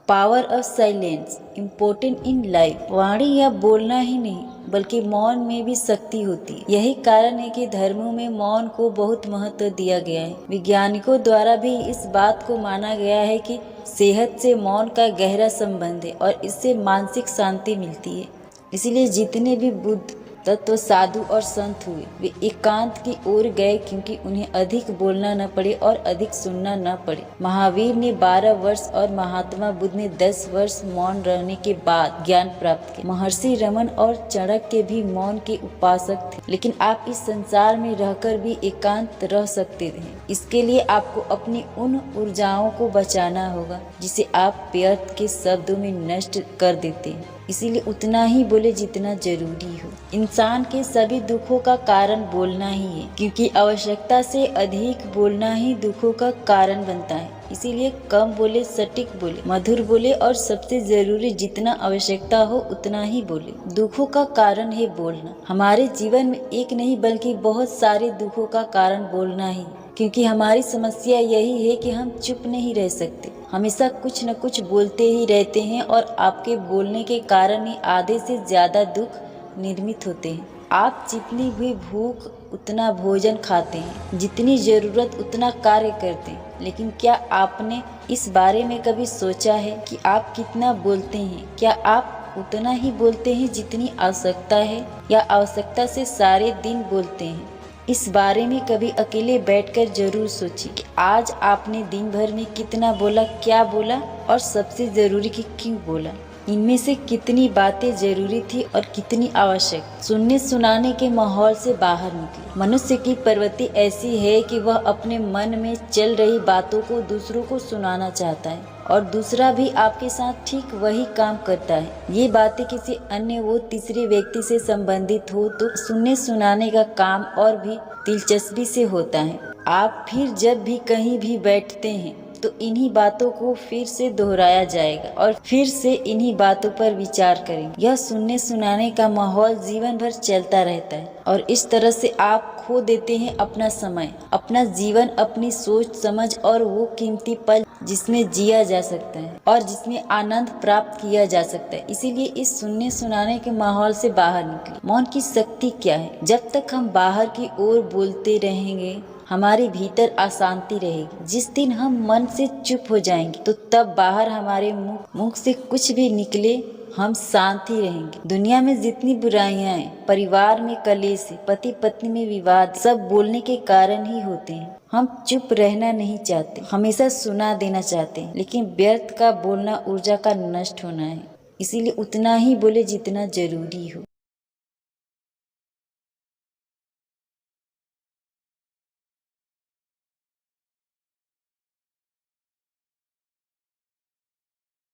Power of silence important in life. वाणी या बोलना ही नहीं बल्कि मौन में भी शक्ति होती है। यही कारण है कि धर्मों में मौन को बहुत महत्व दिया गया है। वैज्ञानिकों द्वारा भी इस बात को माना गया है कि सेहत से मौन का गहरा संबंध है और इससे मानसिक शांति मिलती है। इसलिए जितने भी बुद्ध तत्व साधु और संत हुए वे एकांत की ओर गए क्योंकि उन्हें अधिक बोलना न पड़े और अधिक सुनना न पड़े। महावीर ने 12 वर्ष और महात्मा बुद्ध ने 10 वर्ष मौन रहने के बाद ज्ञान प्राप्त किया। महर्षि रमन और चाणक्य भी मौन के उपासक थे, लेकिन आप इस संसार में रहकर भी एकांत रह सकते थे। इसके लिए आपको अपनी उन ऊर्जाओं को बचाना होगा जिसे आप व्यर्थ के शब्दों में नष्ट कर देते हैं। इसीलिए उतना ही बोले जितना जरूरी हो। इंसान के सभी दुखों का कारण बोलना ही है, क्योंकि आवश्यकता से अधिक बोलना ही दुखों का कारण बनता है। इसीलिए कम बोले, सटीक बोले, मधुर बोले और सबसे जरूरी जितना आवश्यकता हो उतना ही बोले। दुखों का कारण है बोलना। हमारे जीवन में एक नहीं बल्कि बहुत सारे दुखों का कारण बोलना ही, क्योंकि हमारी समस्या यही है कि हम चुप नहीं रह सकते, हमेशा कुछ न कुछ बोलते ही रहते हैं और आपके बोलने के कारण ही आधे से ज्यादा दुख निर्मित होते हैं। आप जितनी भी भूख उतना भोजन खाते हैं, जितनी जरूरत उतना कार्य करते हैं, लेकिन क्या आपने इस बारे में कभी सोचा है कि आप कितना बोलते हैं? क्या आप उतना ही बोलते हैं जितनी आवश्यकता है, या आवश्यकता से सारे दिन बोलते हैं? इस बारे में कभी अकेले बैठकर जरूर सोचिए कि आज आपने दिन भर में कितना बोला, क्या बोला और सबसे जरूरी कि क्यों बोला। इनमें से कितनी बातें जरूरी थी और कितनी आवश्यक। सुनने सुनाने के माहौल से बाहर निकले। मनुष्य की प्रवृत्ति ऐसी है कि वह अपने मन में चल रही बातों को दूसरों को सुनाना चाहता है और दूसरा भी आपके साथ ठीक वही काम करता है। ये बातें किसी अन्य वो तीसरे व्यक्ति से संबंधित हो तो सुनने सुनाने का काम और भी दिलचस्पी से होता है। आप फिर जब भी कहीं भी बैठते हैं तो इन्हीं बातों को फिर से दोहराया जाएगा और फिर से इन्हीं बातों पर विचार करेंगे। यह सुनने सुनाने का माहौल जीवन भर चलता रहता है और इस तरह से आप खो देते हैं अपना समय, अपना जीवन, अपनी सोच समझ और वो कीमती पल जिसमें जिया जा सकता है और जिसमें आनंद प्राप्त किया जा सकता है। इसीलिए इस सुनने सुनाने के माहौल से बाहर निकले। मौन की शक्ति क्या है? जब तक हम बाहर की ओर बोलते रहेंगे हमारे भीतर अशांति रहेगी। जिस दिन हम मन से चुप हो जाएंगे तो तब बाहर हमारे मुख से कुछ भी निकले हम शांति रहेंगे। दुनिया में जितनी बुराइयां हैं, परिवार में कलेश, पति पत्नी में विवाद, सब बोलने के कारण ही होते हैं। हम चुप रहना नहीं चाहते, हमेशा सुना देना चाहते हैं, लेकिन व्यर्थ का बोलना ऊर्जा का नष्ट होना है। इसीलिए उतना ही बोले जितना जरूरी हो।